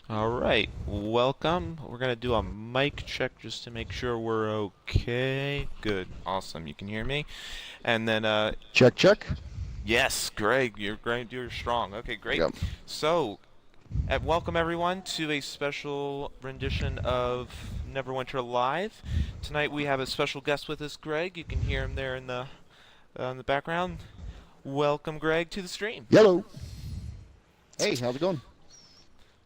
All right, welcome. We're gonna do a mic check just to make sure we're okay. Good, awesome. You can hear me. And then, Check, check. yes, Greg, you're strong. Okay, great. Yep. So, welcome everyone to a special rendition of Neverwinter Live. Tonight we have a special guest with us, Greg. You can hear him there in the background. Welcome, Greg, to the stream. Yellow. Hey, how's it going?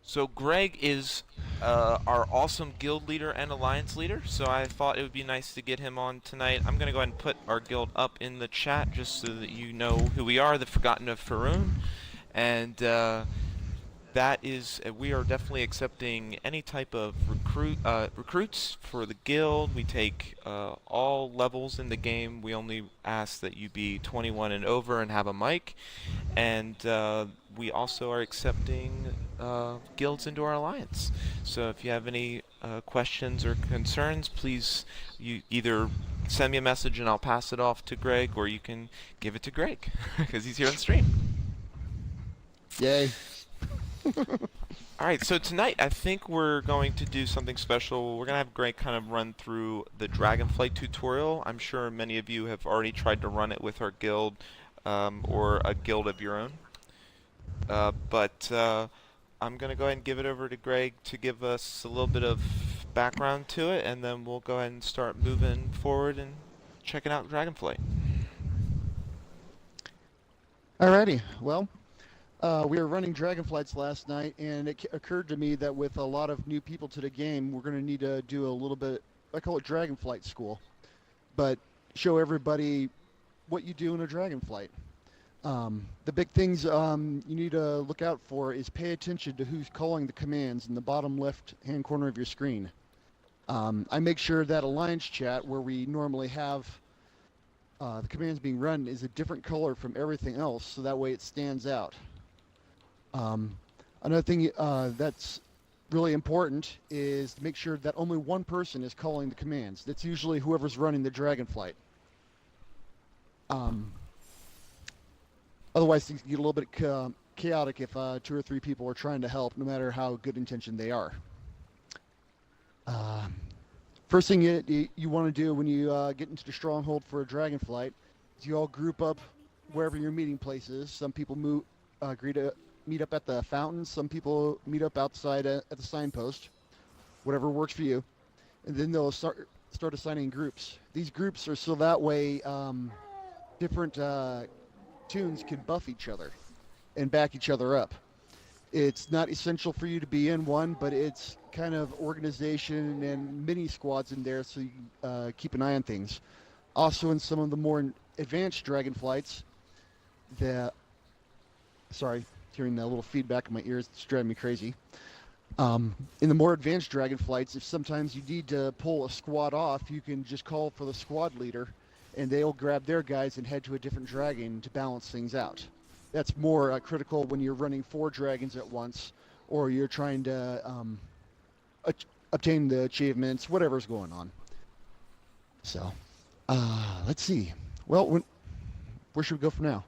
So Greg is our awesome guild leader and alliance leader, so I thought it would be nice to get him on tonight. I'm going to go ahead and put our guild up in the chat just so that you know who we are, the Forgotten of Faerun. And that is, we are definitely accepting any type of recruits for the guild. We take all levels in the game. We only ask that you be 21 and over and have a mic. And we also are accepting guilds into our alliance. So if you have any questions or concerns, please you either send me a message and I'll pass it off to Greg, or you can give it to Greg because he's here on stream. Yay. Alright, so tonight I think we're going to do something special. We're going to have Greg kind of run through the Dragonflight tutorial. I'm sure many of you have already tried to run it with our guild or a guild of your own. But I'm going to go ahead and give it over to Greg to give us a little bit of background to it, and then we'll go ahead and start moving forward and checking out Dragonflight. Alrighty. Well, we were running Dragonflights last night, and it occurred to me that with a lot of new people to the game, we're going to need to do a little bit, I call it Dragonflight School, but show everybody what you do in a Dragonflight. The big things you need to look out for is pay attention to who's calling the commands in the bottom left-hand corner of your screen. I make sure that Alliance chat, where we normally have the commands being run, is a different color from everything else, so that way it stands out. Another thing that's really important is to make sure that only one person is calling the commands. That's usually whoever's running the Dragonflight. Otherwise, things get a little bit chaotic if 2 or 3 people are trying to help, no matter how good intentioned they are. First thing you want to do when you get into the Stronghold for a Dragonflight is you all group up wherever your meeting place is. Some people agree to meet up at the fountain. Some people meet up outside at the signpost. Whatever works for you. And then they'll start assigning groups. These groups are so that way different tunes can buff each other and back each other up. It's not essential for you to be in one, but it's kind of organization and mini squads in there, so you keep an eye on things. Also, in some of the more advanced Dragonflights, sorry, hearing that little feedback in my ears, it's driving me crazy. In the more advanced Dragonflights, if sometimes you need to pull a squad off, you can just call for the squad leader, and they'll grab their guys and head to a different dragon to balance things out. That's more critical when you're running 4 dragons at once, or you're trying to obtain the achievements, whatever's going on. So, let's see. Well, where should we go from now?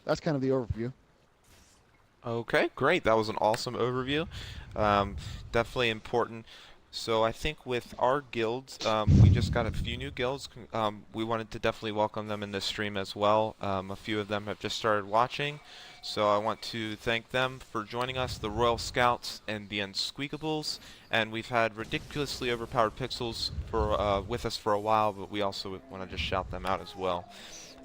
That's kind of the overview. Okay, great. That was an awesome overview. Definitely important. So I think with our guilds, we just got a few new guilds. We wanted to definitely welcome them in this stream as well. A few of them have just started watching, so I want to thank them for joining us, the Royal Scouts and the Unsqueakables. And we've had ridiculously overpowered pixels with us for a while, but we also want to just shout them out as well.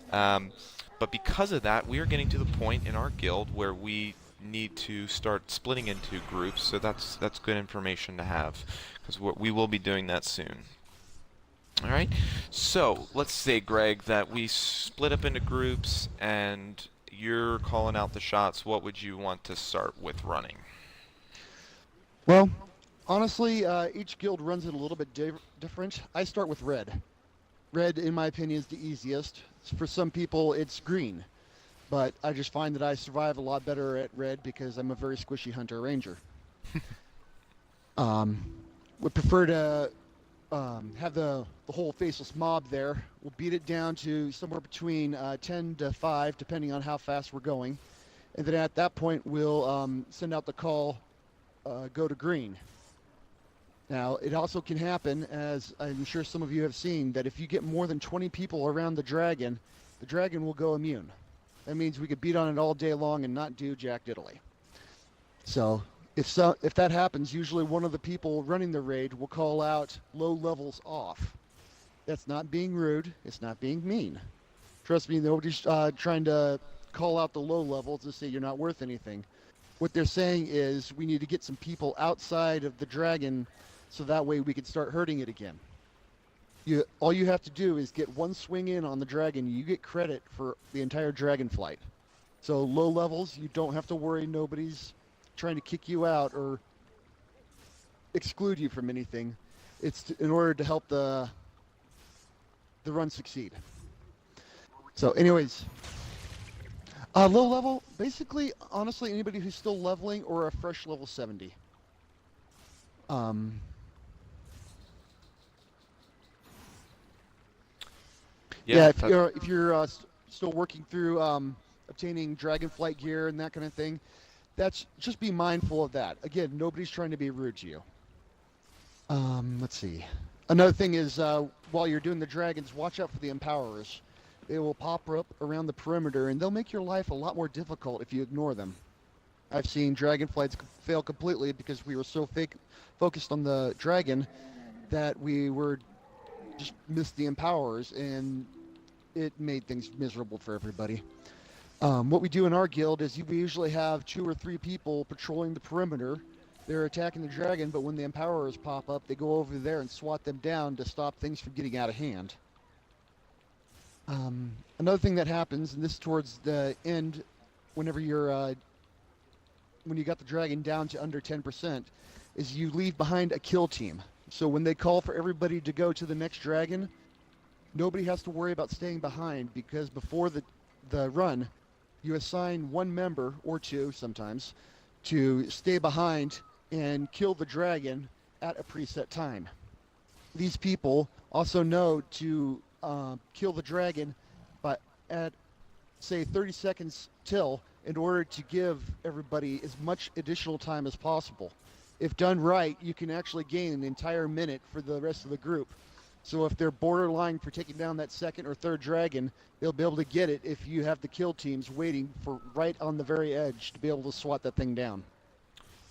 But because of that, we are getting to the point in our guild where we need to start splitting into groups, so that's good information to have, because we will be doing that soon. Alright, so let's say, Greg, that we split up into groups and you're calling out the shots. What would you want to start with running? Well, honestly, each guild runs it a little bit different. I start with red. Red, in my opinion, is the easiest. For some people, it's green. But I just find that I survive a lot better at red because I'm a very squishy hunter ranger. Would prefer to have the whole faceless mob there. We'll beat it down to somewhere between 10 to 5, depending on how fast we're going. And then at that point, we'll send out the call go to green. Now, it also can happen, as I'm sure some of you have seen, that if you get more than 20 people around the dragon will go immune. That means we could beat on it all day long and not do jack diddly. So if that happens, usually one of the people running the raid will call out low levels off. That's not being rude. It's not being mean. Trust me, nobody's trying to call out the low levels to say you're not worth anything. What they're saying is we need to get some people outside of the dragon so that way we can start hurting it again. All you have to do is get one swing in on the dragon. You get credit for the entire dragon flight. So low levels, you don't have to worry. Nobody's trying to kick you out or exclude you from anything. It's in order to help the run succeed. So anyways, low level, basically, honestly, anybody who's still leveling or a fresh level 70. Yeah, if you're still working through obtaining Dragonflight gear and that kind of thing, that's just be mindful of that. Again, nobody's trying to be rude to you. Let's see. Another thing is while you're doing the dragons, watch out for the empowerers. They will pop up around the perimeter, and they'll make your life a lot more difficult if you ignore them. I've seen dragonflights fail completely because we were so focused on the dragon that we were just missed the empowerers, and it made things miserable for everybody. What we do in our guild is we usually have 2 or 3 people patrolling the perimeter. They're attacking the dragon, but when the empowerers pop up, they go over there and swat them down to stop things from getting out of hand. Another thing that happens, and this is towards the end, whenever you're when you got the dragon down to under 10%, is you leave behind a kill team. So when they call for everybody to go to the next dragon, nobody has to worry about staying behind, because before the run, you assign 1 member, or 2 sometimes, to stay behind and kill the dragon at a preset time. These people also know to kill the dragon, but at, say, 30 seconds till, in order to give everybody as much additional time as possible. If done right, you can actually gain an entire minute for the rest of the group. So if they're borderline for taking down that 2nd or 3rd dragon, they'll be able to get it if you have the kill teams waiting for right on the very edge to be able to swat that thing down.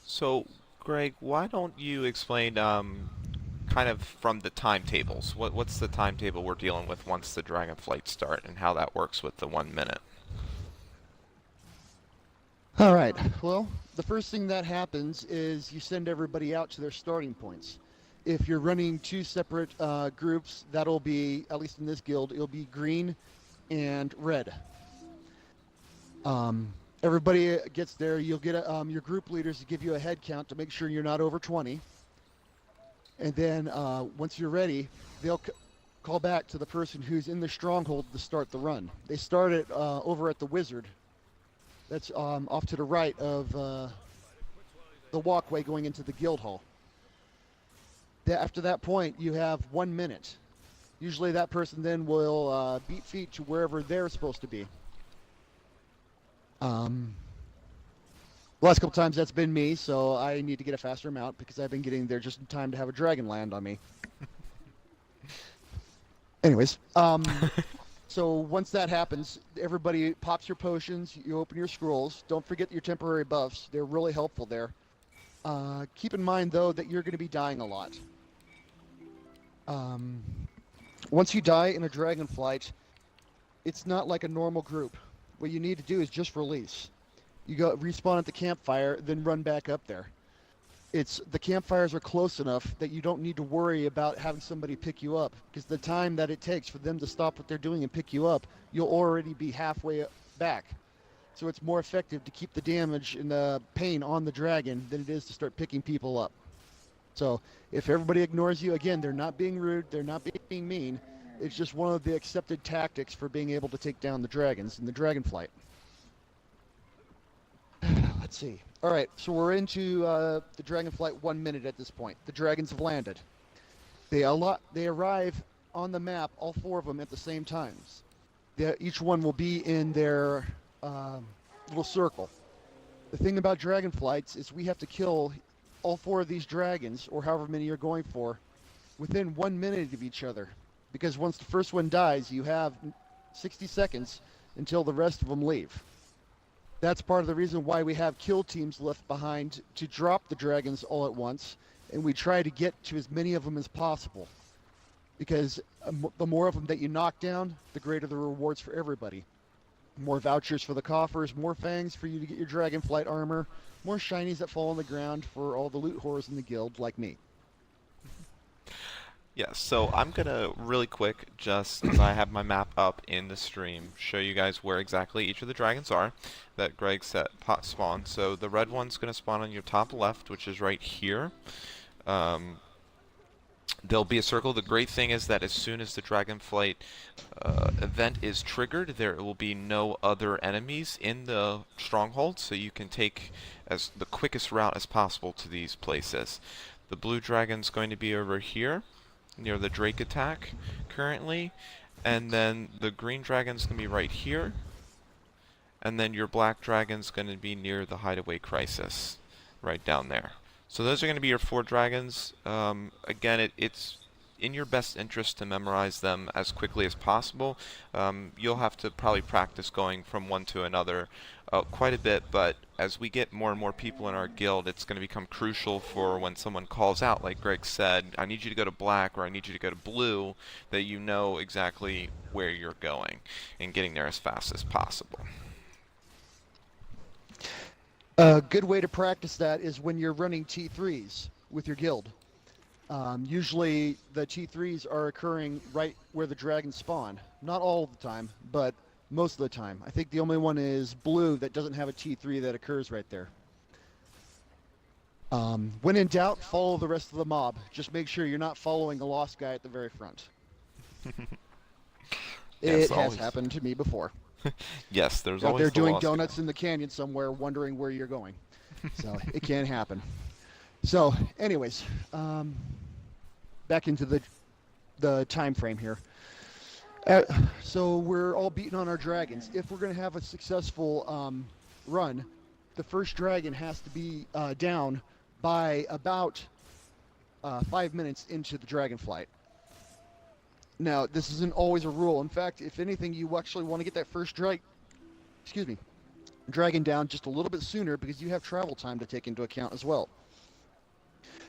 So, Greg, why don't you explain kind of from the timetables? What's the timetable we're dealing with once the Dragonflight start, and how that works with the 1 minute? All right. Well, the first thing that happens is you send everybody out to their starting points. If you're running 2 separate groups, that'll be, at least in this guild, it'll be green and red. Everybody gets there. You'll get your group leaders to give you a head count to make sure you're not over 20. And then once you're ready, they'll call back to the person who's in the stronghold to start the run. They start it over at the wizard. That's off to the right of the walkway going into the guild hall. After that point, you have 1 minute. Usually that person then will beat feet to wherever they're supposed to be. The last couple times that's been me, so I need to get a faster mount because I've been getting there just in time to have a dragon land on me. Anyways, so once that happens, everybody pops your potions, you open your scrolls. Don't forget your temporary buffs. They're really helpful there. Keep in mind, though, that you're going to be dying a lot. Once you die in a Dragonflight, it's not like a normal group. What you need to do is just release. You go respawn at the campfire, then run back up there. The campfires are close enough that you don't need to worry about having somebody pick you up, because the time that it takes for them to stop what they're doing and pick you up, you'll already be halfway back. So it's more effective to keep the damage and the pain on the dragon than it is to start picking people up. So if everybody ignores you, again, they're not being rude, they're not being mean. It's just one of the accepted tactics for being able to take down the dragons in the Dragonflight. Let's see. All right, so we're into the Dragonflight 1 minute at this point. The dragons have landed. They arrive on the map, all 4 of them at the same times. Each one will be in their little circle. The thing about Dragonflights is we have to kill all 4 of these dragons, or however many you're going for, within 1 minute of each other. Because once the first one dies, you have 60 seconds until the rest of them leave. That's part of the reason why we have kill teams left behind to drop the dragons all at once, and we try to get to as many of them as possible. Because the more of them that you knock down, the greater the rewards for everybody. More vouchers for the coffers, more fangs for you to get your Dragonflight armor, more shinies that fall on the ground for all the loot whores in the guild like me. Yes, so I'm gonna really quick, just as I have my map up in the stream, show you guys where exactly each of the dragons are that Greg set spawn. So the red one's gonna spawn on your top left, which is right here. There'll be a circle. The great thing is that as soon as the Dragonflight event is triggered, there will be no other enemies in the stronghold, so you can take as the quickest route as possible to these places. The blue dragon's going to be over here, near the Drake attack currently, and then the green dragon's going to be right here, and then your black dragon's going to be near the hideaway crisis, right down there. So those are going to be your 4 dragons. Again, it's in your best interest to memorize them as quickly as possible. You'll have to probably practice going from one to another quite a bit, but as we get more and more people in our guild, it's going to become crucial for when someone calls out, like Greg said, I need you to go to black or I need you to go to blue, that you know exactly where you're going and getting there as fast as possible. A good way to practice that is when you're running T3s with your guild. Usually the T3s are occurring right where the dragons spawn. Not all the time, but most of the time. I think the only one is blue that doesn't have a T3 that occurs right there. When in doubt, follow the rest of the mob. Just make sure you're not following a lost guy at the very front. Yes, It has happened to me before. Yes, there's Out always there the doing lost donuts guy. in the canyon somewhere, wondering where you're going. So it can happen. So, anyways, back into the time frame here. So we're all beating on our dragons. If we're going to have a successful run, the first dragon has to be down by about 5 minutes into the Dragonflight. Now, this isn't always a rule. In fact, if anything, you actually want to get that first dragon down just a little bit sooner because you have travel time to take into account as well.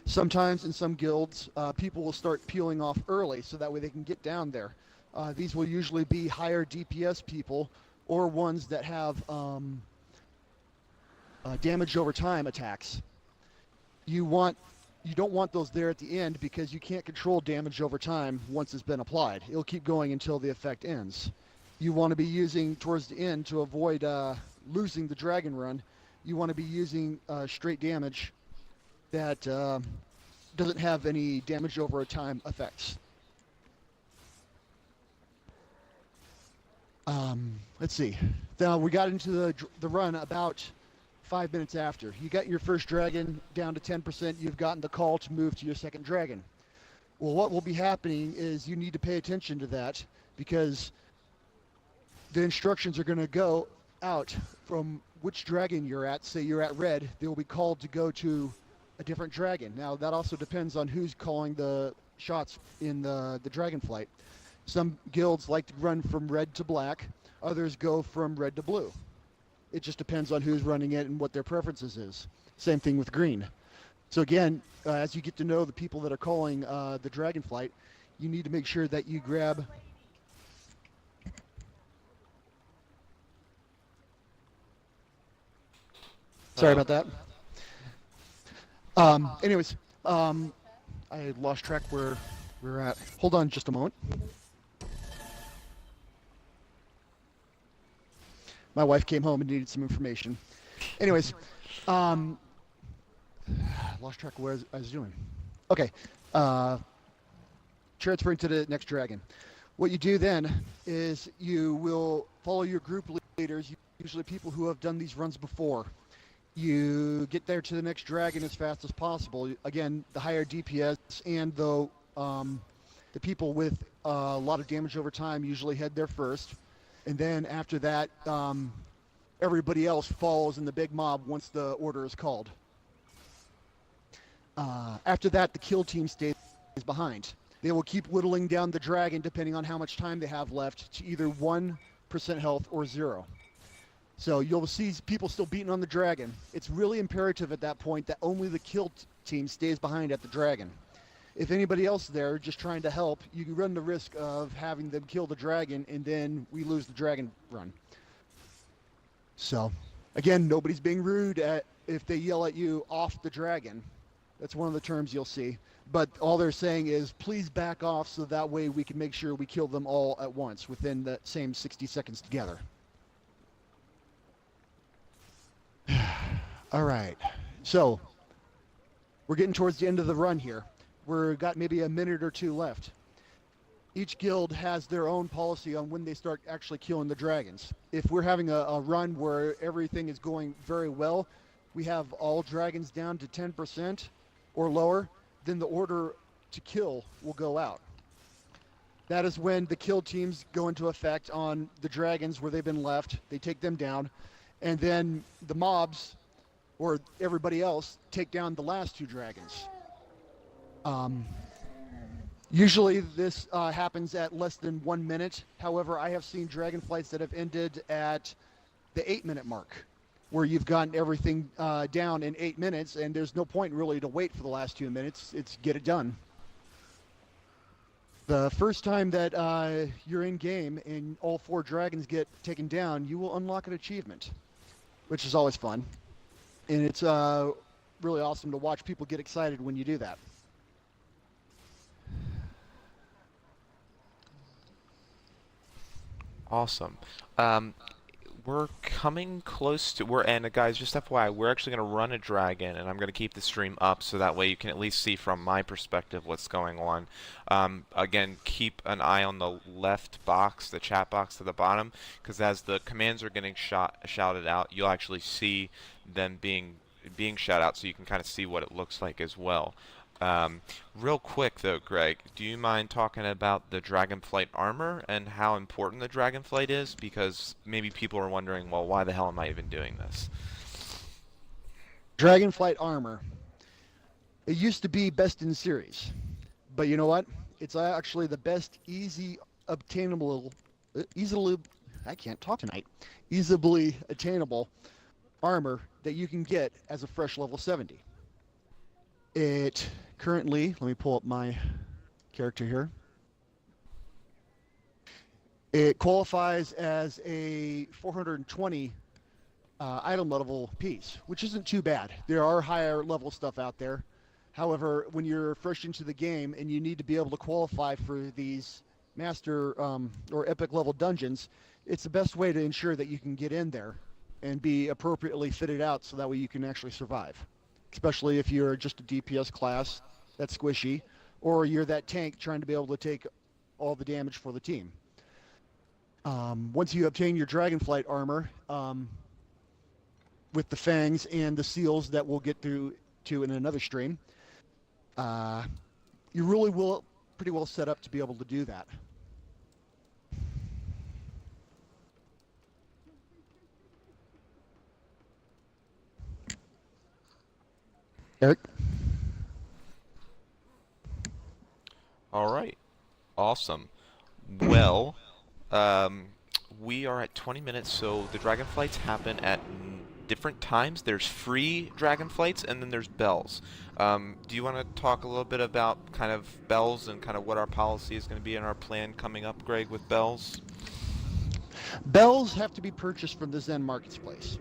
Sometimes in some guilds, people will start peeling off early so that way they can get down there. These will usually be higher DPS people or ones that have damage over time attacks. You don't want those there at the end because you can't control damage over time once it's been applied. It'll keep going until the effect ends. You want to be using towards the end to avoid losing the dragon run. You want to be using straight damage that doesn't have any damage over a time effects. Let's see. Now we got into the run about 5 minutes after. You got your first dragon down to 10%. You've gotten the call to move to your second dragon. Well, what will be happening is you need to pay attention to that because the instructions are going to go out from which dragon you're at. Say you're at red, they will be called to go to a different dragon. Now, that also depends on who's calling the shots in the Dragonflight. Some guilds like to run from red to black. Others go from red to blue. It just depends on who's running it and what their preferences is. Same thing with green. So again, as you get to know the people that are calling the Dragonflight, you need to make sure that you grab Sorry about that. Anyways, I lost track where we're at. Hold on just a moment. My wife came home and needed some information. Anyways, lost track of where I was doing. Okay, transferring to the next dragon. What you do then is you will follow your group leaders, usually people who have done these runs before. You get there to the next dragon as fast as possible. Again, the higher DPS and the people with a lot of damage over time usually head there first. And then after that, everybody else follows in the big mob once the order is called. After that, the kill team stays behind. They will keep whittling down the dragon depending on how much time they have left to either 1% health or 0. So you'll see people still beating on the dragon. It's really imperative at that point that only the kill team stays behind at the dragon. If anybody else there just trying to help, you can run the risk of having them kill the dragon and then we lose the dragon run. So, again, nobody's being rude if they yell at you off the dragon. That's one of the terms you'll see. But all they're saying is, please back off so that way we can make sure we kill them all at once within the same 60 seconds together. All right. So, we're getting towards the end of the run here. We've got maybe a minute or two left. Each guild has their own policy on when they start actually killing the dragons. If we're having a run where everything is going very well, we have all dragons down to 10% or lower, then the order to kill will go out. That is when the kill teams go into effect on the dragons where they've been left. They take them down, and then the mobs or everybody else take down the last 2 dragons. Usually this happens at less than 1 minute. However, I have seen dragonflights that have ended at the 8-minute mark, where you've gotten everything down in 8 minutes, and there's no point really to wait for the last 2 minutes. It's get it done. The first time that you're in game and all 4 dragons get taken down, you will unlock an achievement, which is always fun. And it's really awesome to watch people get excited when you do that. Awesome. We're coming close to and guys, just FYI, we're actually going to run a dragon, and I'm going to keep the stream up so that way you can at least see from my perspective what's going on. Again, keep an eye on the left box, the chat box to the bottom, because as the commands are getting shouted out, you'll actually see them being shouted out, so you can kind of see what it looks like as well. Real quick though, Greg, do you mind talking about the Dragonflight armor and how important the Dragonflight is? Because maybe people are wondering, well, why the hell am I even doing this? Dragonflight armor. It used to be best in series, but you know what? It's actually the best easily attainable armor that you can get as a fresh level 70. It currently, let me pull up my character here. It qualifies as a 420 item level piece, which isn't too bad. There are higher level stuff out there. However, when you're fresh into the game and you need to be able to qualify for these master or epic level dungeons, it's the best way to ensure that you can get in there and be appropriately fitted out so that way you can actually survive. Especially if you're just a DPS class that's squishy, or you're that tank trying to be able to take all the damage for the team. Once you obtain your Dragonflight armor, with the fangs and the seals that we'll get to in another stream, you really will pretty well set up to be able to do that. Eric? All right. Awesome. Well, we are at 20 minutes, so the Dragonflights happen at different times. There's free Dragonflights, and then there's bells. Do you want to talk a little bit about kind of bells and kind of what our policy is going to be in our plan coming up, Greg, with bells? Bells have to be purchased from the Zen Marketplace.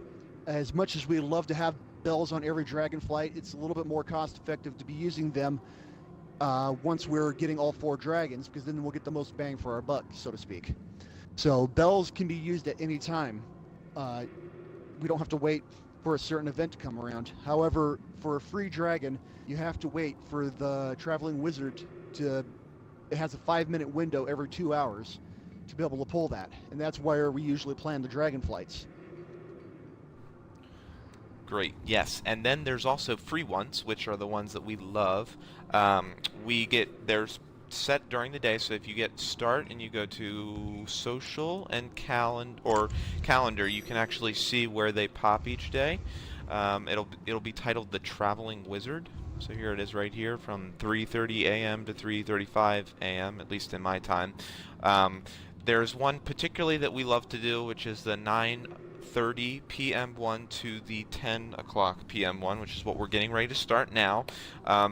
As much as we love to have bells on every Dragonflight, it's a little bit more cost effective to be using them once we're getting all 4 dragons, because then we'll get the most bang for our buck, so to speak. So bells can be used at any time. We don't have to wait for a certain event to come around. However, for a free dragon, you have to wait for the traveling wizard it has a 5-minute window every 2 hours to be able to pull that. And that's where we usually plan the Dragonflights. Great, yes. And then there's also free ones, which are the ones that we love. There's set during the day, so if you get start and you go to social and calendar, you can actually see where they pop each day. It'll be titled the Traveling Wizard. So here it is right here from 3:30 a.m. to 3:35 a.m., at least in my time. Um, there's one particularly that we love to do, which is the 9:30 p.m. one to the 10 o'clock p.m. one, which is what we're getting ready to start now.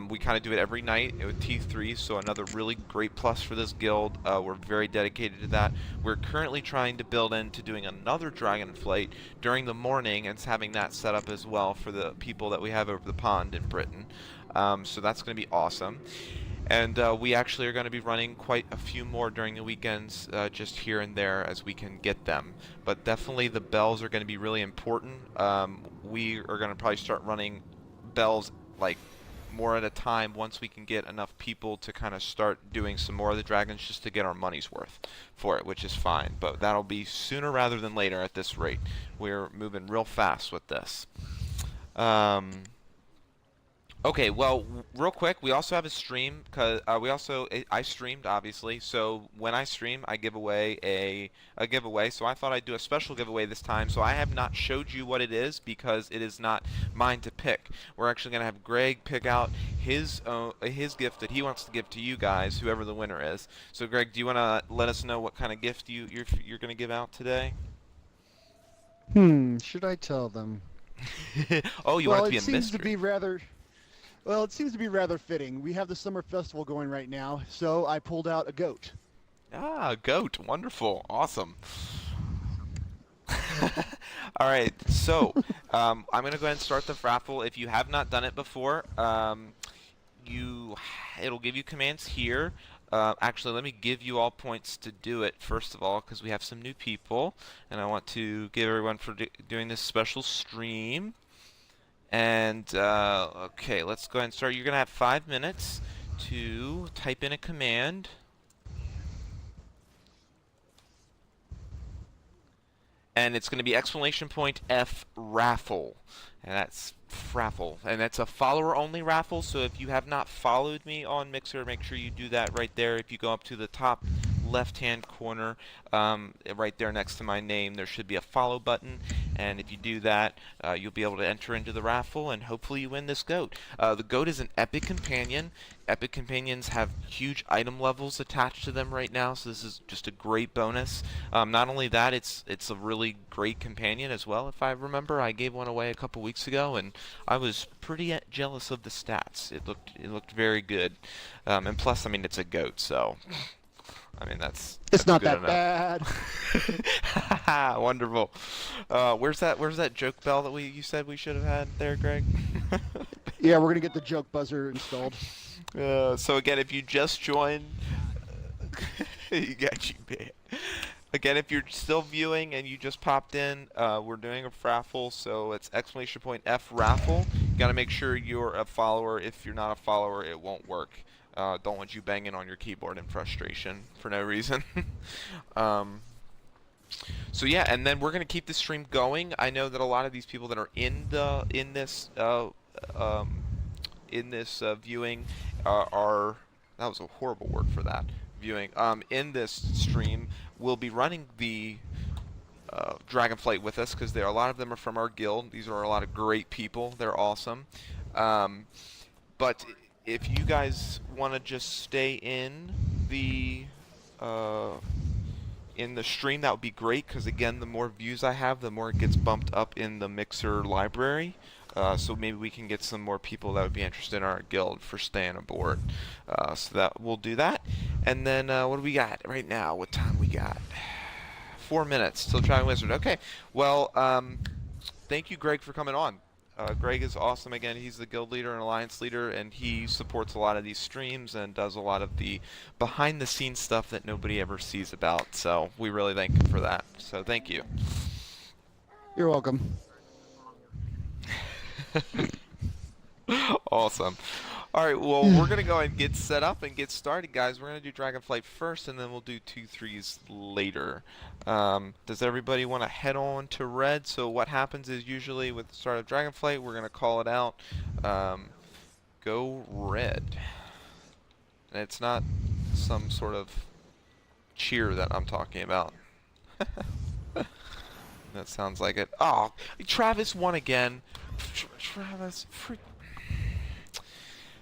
We kind of do it every night with T3, so another really great plus for this guild. We're very dedicated to that. We're currently trying to build into doing another Dragonflight during the morning and having that set up as well for the people that we have over the pond in Britain. So that's going to be awesome. And we actually are going to be running quite a few more during the weekends, just here and there as we can get them. But definitely the bells are going to be really important. We are going to probably start running bells like more at a time once we can get enough people to kind of start doing some more of the dragons just to get our money's worth for it, which is fine. But that'll be sooner rather than later at this rate. We're moving real fast with this. Okay, well, real quick, we also have a stream because I streamed obviously. So when I stream, I give away a giveaway. So I thought I'd do a special giveaway this time. So I have not showed you what it is because it is not mine to pick. We're actually gonna have Greg pick out his gift that he wants to give to you guys, whoever the winner is. So Greg, do you want to let us know what kind of gift you're gonna give out today? Should I tell them? Oh, you want Well, it to it be a seems to mystery. be rather. Well, it seems to be rather fitting. We have the summer festival going right now, so I pulled out a goat. Ah, goat. Wonderful. Awesome. All right, so I'm gonna go ahead and start the raffle. If you have not done it before, you it'll give you commands here. Actually, let me give you all points to do it first of all, because we have some new people, and I want to give everyone for doing this special stream. And okay, let's go ahead and start. You're gonna have 5 minutes to type in a command. And it's going to be exclamation point F raffle, and that's raffle, and that's a follower only raffle. So if you have not followed me on Mixer, make sure you do that right there. If you go up to the top left hand corner, right there next to my name, there should be a follow button, and if you do that, you'll be able to enter into the raffle and hopefully you win this goat. The goat is an epic companion. Epic companions have huge item levels attached to them right now, so this is just a great bonus. Not only that, it's a really great companion as well. If I remember, I gave one away a couple weeks ago, and I was pretty jealous of the stats. It looked very good, and plus, I mean, it's a goat, so I mean It's that's not good that enough. bad. Wonderful. Where's that joke bell that you said we should have had there, Greg? Yeah, we're gonna get the joke buzzer installed. So again, if you just joined, you got you, man. Again, if you're still viewing and you just popped in, we're doing a raffle, so it's exclamation point F raffle. You gotta make sure you're a follower. If you're not a follower, it won't work. Don't want you banging on your keyboard in frustration for no reason. um, so yeah, and then we're gonna keep the stream going. I know that a lot of these people that are um, in this viewing are that was a horrible word for that viewing in this stream will be running the Dragonflight with us because a lot of them are from our guild. These are a lot of great people. They're awesome. But if you guys want to just stay uh, in the stream, that would be great because again, the more views I have, the more it gets bumped up in the Mixer library. So maybe we can get some more people that would be interested in our guild for staying aboard. So that we'll do that. And then what do we got right now? What time we got? 4 minutes till Dragon Wizard. Okay. Well, thank you, Greg, for coming on. Greg is awesome. Again, he's the guild leader and alliance leader, and he supports a lot of these streams and does a lot of the behind-the-scenes stuff that nobody ever sees about. So we really thank him for that. So thank you. You're welcome. Awesome. All right, well, we're going to go and get set up and get started, guys. We're going to do Dragonflight first, and then we'll do 2-3s later. Does everybody want to head on to red? So what happens is usually with the start of Dragonflight, we're going to call it out. Go red. And it's not some sort of cheer that I'm talking about. That sounds like it. Oh, Travis won again. Travis,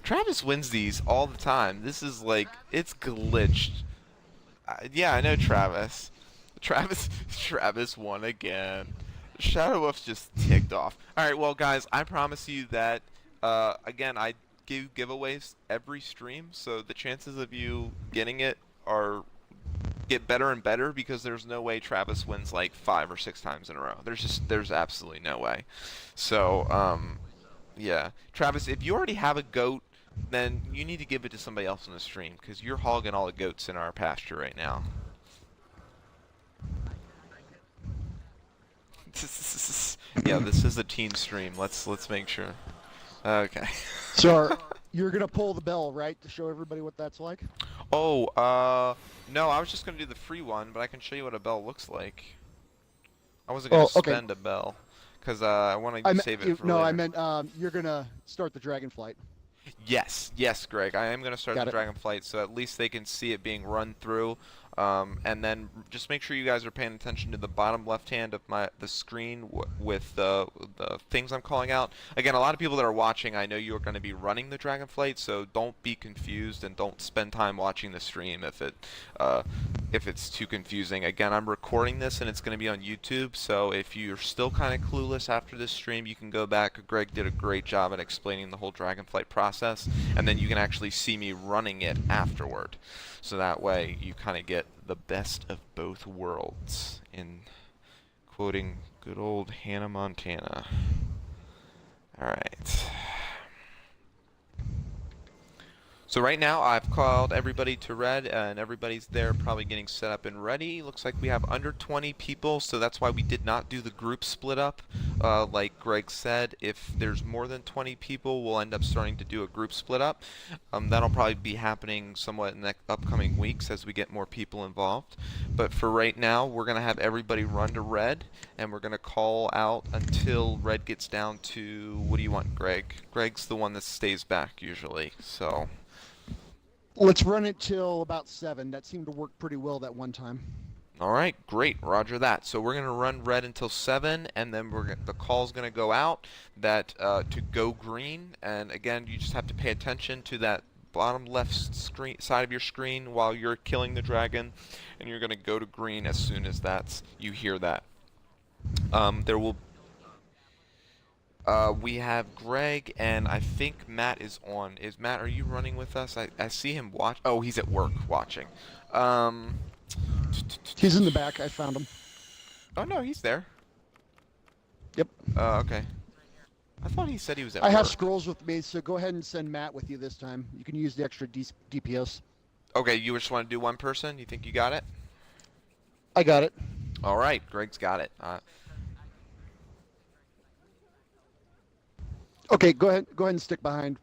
Travis wins these all the time. This is like, it's glitched. Yeah, I know Travis. Travis won again. Shadow Wolf's just ticked off. Alright, well guys, I promise you that, again, I give giveaways every stream, so the chances of you getting it are get better and better because there's no way Travis wins like 5 or 6 times in a row. There's absolutely no way. So, yeah. Travis, if you already have a goat, then you need to give it to somebody else on the stream because you're hogging all the goats in our pasture right now. Yeah, this is a team stream. Let's make sure. Okay. So you're gonna pull the bell, right, to show everybody what that's like? Oh, no, I was just gonna do the free one, but I can show you what a bell looks like. I wasn't gonna Oh, okay. spend a bell, cause I want I to meant, save it for no, I later. meant you're gonna start the Dragonflight. Yes, yes, Greg. I am going to start Got the it. Dragonflight so at least they can see it being run through. And then just make sure you guys are paying attention to the bottom left hand of the screen with the things I'm calling out. Again, a lot of people that are watching, I know you're going to be running the Dragonflight, so don't be confused and don't spend time watching the stream if it's too confusing. Again, I'm recording this and it's going to be on YouTube, so if you're still kind of clueless after this stream, you can go back. Greg did a great job at explaining the whole Dragonflight process, and then you can actually see me running it afterward. So that way you kind of get the best of both worlds, in quoting good old Hannah Montana. Alright. So right now I've called everybody to red and everybody's there probably getting set up and ready. Looks like we have under 20 people, so that's why we did not do the group split up. Like Greg said, if there's more than 20 people, we'll end up starting to do a group split up. That'll probably be happening somewhat in the upcoming weeks as we get more people involved. But for right now, we're going to have everybody run to red, and we're going to call out until red gets down to, what do you want, Greg? Greg's the one that stays back usually, so... Let's run it till about 7. That seemed to work pretty well that one time. Alright, great, roger that. So we're going to run red until 7, and then the call's going to go out that to go green. And again, you just have to pay attention to that bottom left side of your screen while you're killing the dragon, and you're going to go to green as soon as you hear that. There will we have Greg, and I think Matt is on. Matt, are you running with us? I see him watch. Oh, he's at work watching. Um, He's in the back. I found him. oh no, he's there. Yep. Okay. I thought he said he was at I work. have scrolls with me, so go ahead and send Matt with you this time. You can use the extra DPS. Okay, you just want to do one person? You think you got it? I got it. All right, Greg's got it. Okay, go ahead and stick behind,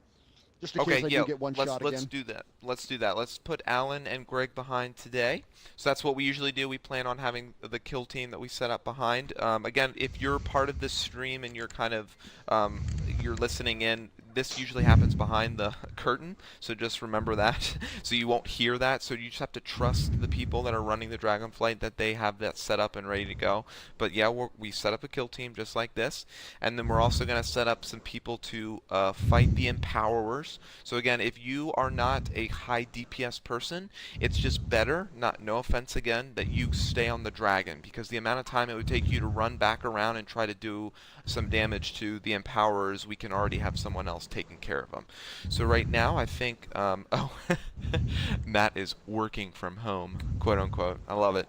just in Okay, case I yeah, do get one shot let's again. do that. Let's do that. Let's put Alan and Greg behind today. So that's what we usually do. We plan on having the kill team that we set up behind. Again, if you're part of this stream and you're kind of you're listening in, this usually happens behind the curtain. So just remember that. So you won't hear that. So you just have to trust the people that are running the Dragonflight that they have that set up and ready to go. But yeah, we set up a kill team just like this, and then we're also going to set up some people to fight the Empowerers. So again, if you are not a high DPS person, it's just better, no offense again, that you stay on the dragon, because the amount of time it would take you to run back around and try to do some damage to the Empowerers, we can already have someone else taking care of them. So right now, I think, oh, Matt is working from home, quote unquote. I love it.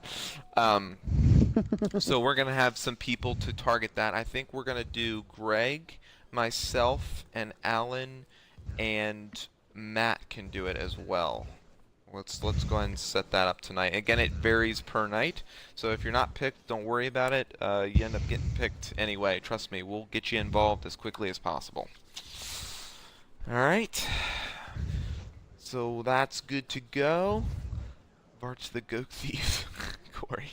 So we're going to have some people to target that. I think we're going to do Greg, myself, and Alan, and Matt can do it as well. Let's go ahead and set that up tonight. Again, it varies per night, so if you're not picked, don't worry about it. You end up getting picked anyway. Trust me, we'll get you involved as quickly as possible. Alright. So that's good to go. Bart's the goat thief. Corey.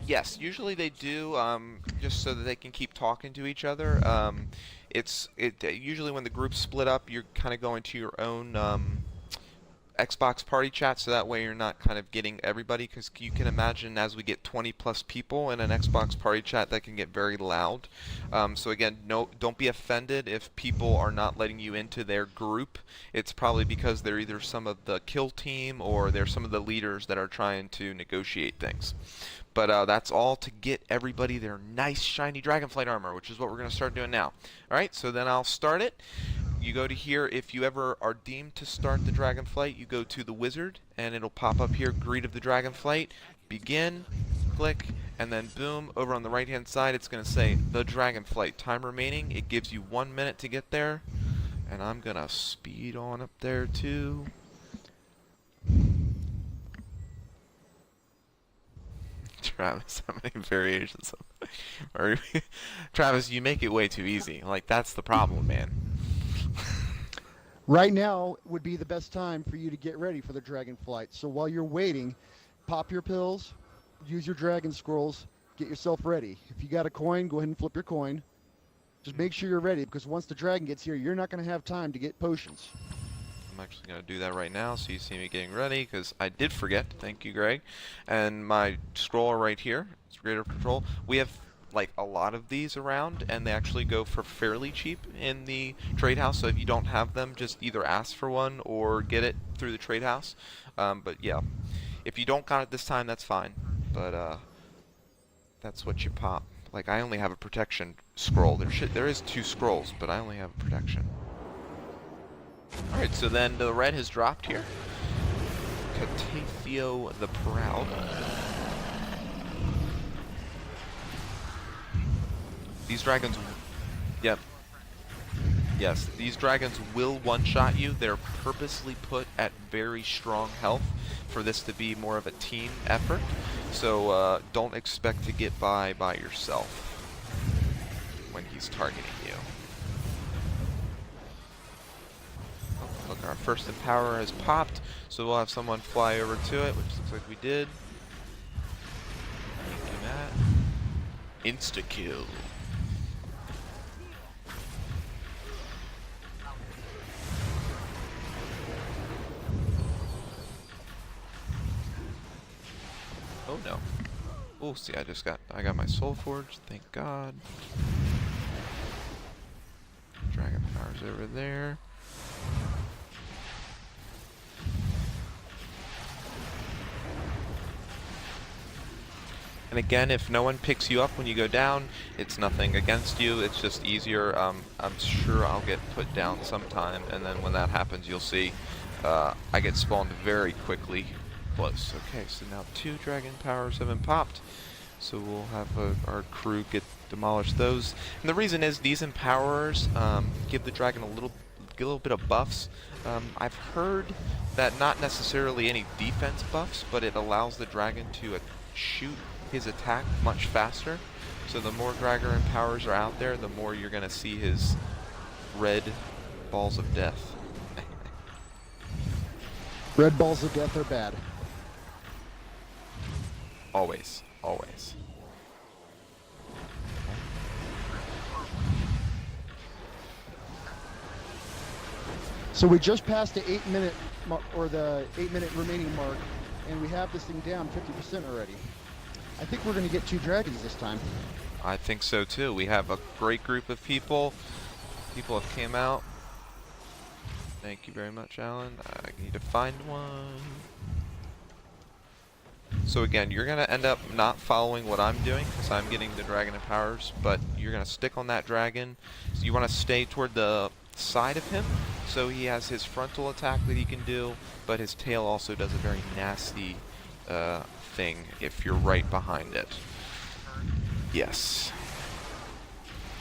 Yes, usually they do, just so that they can keep talking to each other. Usually when the groups split up, you're kind of going to your own, Xbox party chat, so that way you're not kind of getting everybody, because you can imagine as we get 20 plus people in an Xbox party chat, that can get very loud. So again, no, don't be offended if people are not letting you into their group. It's probably because they're either some of the kill team or they're some of the leaders that are trying to negotiate things. But that's all to get everybody their nice shiny Dragonflight armor, which is what we're going to start doing now. Alright, so then I'll start it. You go to here. If you ever are deemed to start the Dragonflight, you go to the wizard, and it'll pop up here, Greed of the Dragonflight, begin, click, and then boom, over on the right hand side it's going to say the Dragonflight. Time remaining, it gives you 1 minute to get there, and I'm going to speed on up there too. Travis, how many variations of Travis, you make it way too easy. Like, that's the problem, man. Right now would be the best time for you to get ready for the Dragonflight. So while you're waiting, pop your pills, use your Dragon Scrolls, get yourself ready. If you got a coin, go ahead and flip your coin. Just make sure you're ready, because once the dragon gets here, you're not going to have time to get potions. I'm actually going to do that right now, so you see me getting ready, because I did forget. Thank you, Greg. And my scroll right here, it's Greater Control. We have like a lot of these around, and they actually go for fairly cheap in the trade house. So if you don't have them, just either ask for one or get it through the trade house. But yeah, if you don't got it this time, that's fine. But that's what you pop. Like, I only have a protection scroll. There is 2 scrolls, but I only have a protection. Alright, so then the red has dropped here. Catafio the Proud. These dragons... Yep. Yes, these dragons will one-shot you. They're purposely put at very strong health for this to be more of a team effort. So don't expect to get by yourself when he's targeting you. Look, our first Empower has popped, so we'll have someone fly over to it, which looks like we did. Thank you, Matt. Insta-kill. Oh no. Oh, see, I got my Soul Forge, thank God. Dragon Power's over there. And again, if no one picks you up when you go down, it's nothing against you. It's just easier. I'm sure I'll get put down sometime, and then when that happens, you'll see I get spawned very quickly close. Okay, so now 2 Dragon Powers have been popped. So we'll have our crew demolish those. And the reason is these Empowerers give the dragon a little bit of buffs. I've heard that not necessarily any defense buffs, but it allows the dragon to shoot his attack much faster. So the more Dragon Empowers are out there, the more you're going to see his red balls of death. Red balls of death are bad. Always, always. So we just passed the 8-minute mark, or the 8-minute remaining mark, and we have this thing down 50% already. I think we're going to get 2 dragons this time. I think so too. We have a great group of people. People have came out. Thank you very much, Alan. I need to find one. So again, you're going to end up not following what I'm doing, because I'm getting the Dragon Empowers, but you're going to stick on that dragon. So you want to stay toward the side of him, so he has his frontal attack that he can do, but his tail also does a very nasty thing if you're right behind it. Yes.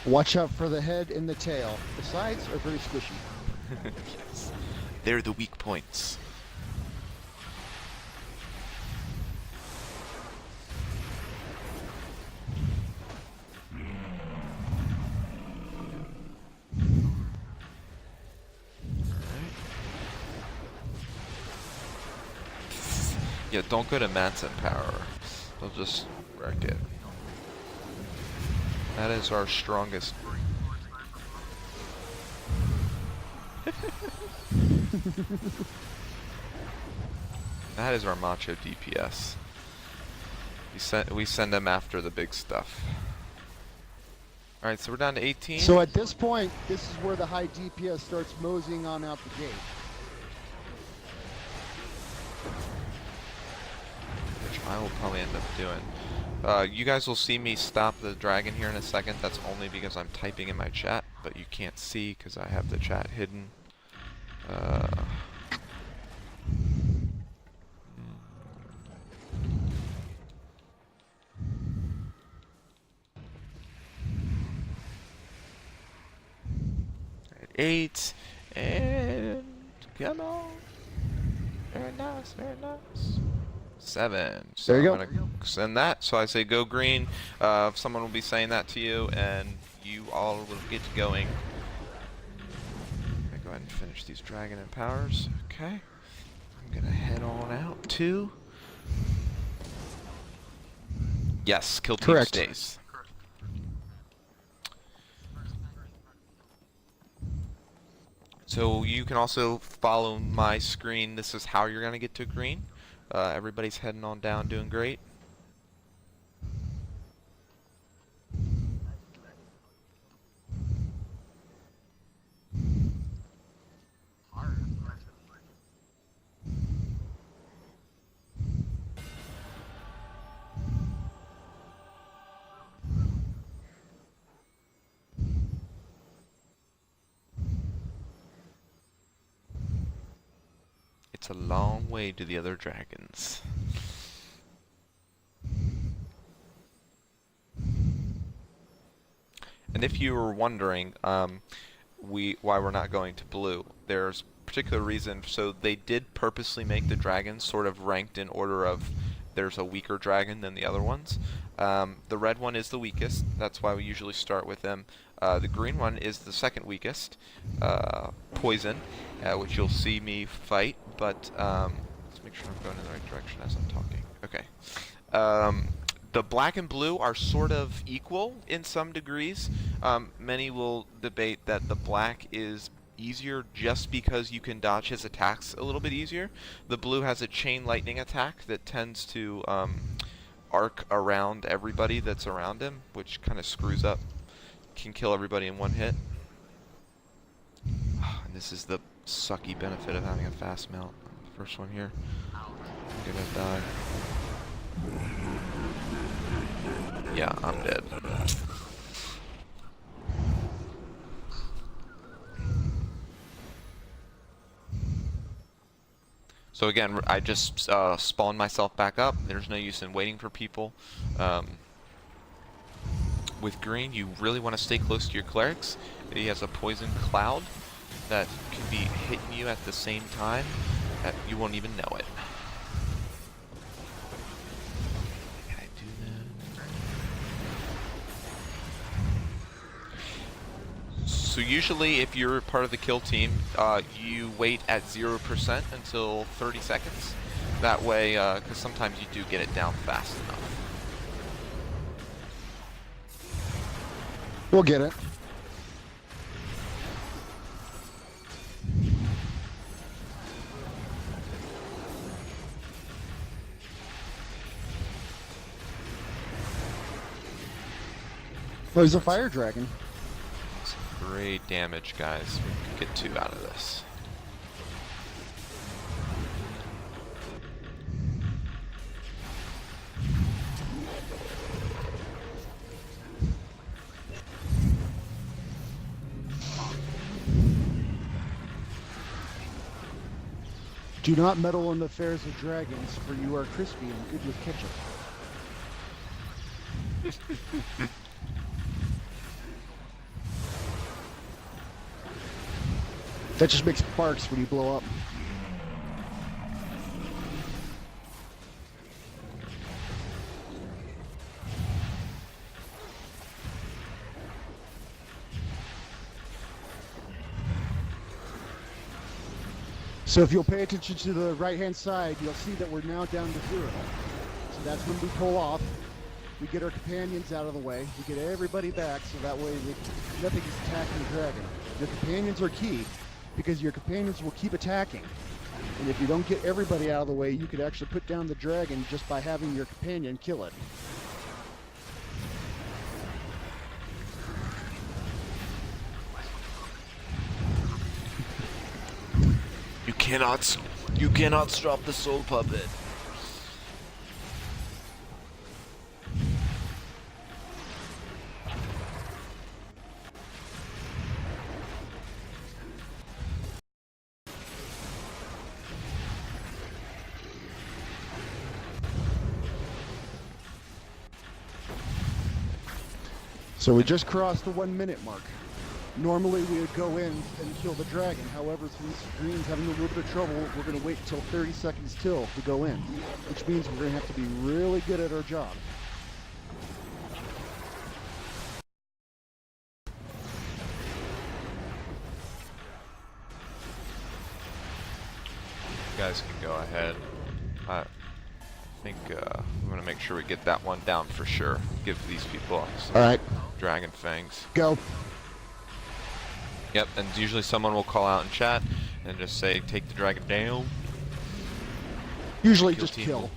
Watch out for the head and the tail. The sides are very squishy. Yes. They're the weak points. Yeah, don't go to Matt's Empower. They'll just wreck it. That is our strongest. That is our macho DPS. We send them after the big stuff. Alright, so we're down to 18. So at this point, this is where the high DPS starts moseying on out the gate. Which I will probably end up doing. You guys will see me stop the dragon here in a second. That's only because I'm typing in my chat, but you can't see because I have the chat hidden. 8 and come on. Very nice, very nice. 7. So There you I'm go. gonna send that. So I say go green. Someone will be saying that to you, and you all will get going. Go ahead and finish these dragon empowers. Okay. I'm gonna head on out to. Yes, kill team Correct. stays. So you can also follow my screen. This is how you're gonna get to green. Everybody's heading on down, doing great. It's a long way to the other dragons. And if you were wondering why we're not going to blue, there's a particular reason. So they did purposely make the dragons sort of ranked in order of there's a weaker dragon than the other ones. The red one is the weakest. That's why we usually start with them. The green one is the second weakest, poison, which you'll see me fight. But let's make sure I'm going in the right direction as I'm talking. Okay. The black and blue are sort of equal in some degrees. Many will debate that the black is easier just because you can dodge his attacks a little bit easier. The blue has a chain lightning attack that tends to arc around everybody that's around him, which kind of screws up. Can kill everybody in one hit. And this is the sucky benefit of having a fast mount. First one here. I'm gonna die. Yeah, I'm dead. So again, I just spawned myself back up. There's no use in waiting for people. With green, you really want to stay close to your clerics. He has a poison cloud that can be hitting you at the same time that you won't even know it. Can I do that? So usually if you're part of the kill team, you wait at 0% until 30 seconds. That way, because sometimes you do get it down fast enough. We'll get it. Oh, he's a fire dragon. Some great damage, guys. We could get 2 out of this. Do not meddle in the affairs of dragons, for you are crispy and good with ketchup. That just makes sparks when you blow up. So if you'll pay attention to the right-hand side, you'll see that we're now down to 0. So that's when we pull off. We get our companions out of the way. We get everybody back, so that way nothing is attacking the dragon. Your companions are key, because your companions will keep attacking. And if you don't get everybody out of the way, you could actually put down the dragon just by having your companion kill it. You cannot stop the soul puppet. So we just crossed the 1 minute mark. Normally we would go in and kill the dragon. However, since Green's having a little bit of trouble, we're going to wait until 30 seconds till to go in, which means we're going to have to be really good at our job. You guys can go ahead. I think I'm going to make sure we get that one down for sure. Give these people some All right, dragon fangs. go. Yep, and usually someone will call out in chat and just say, take the dragon down. Usually Kill just team. kill.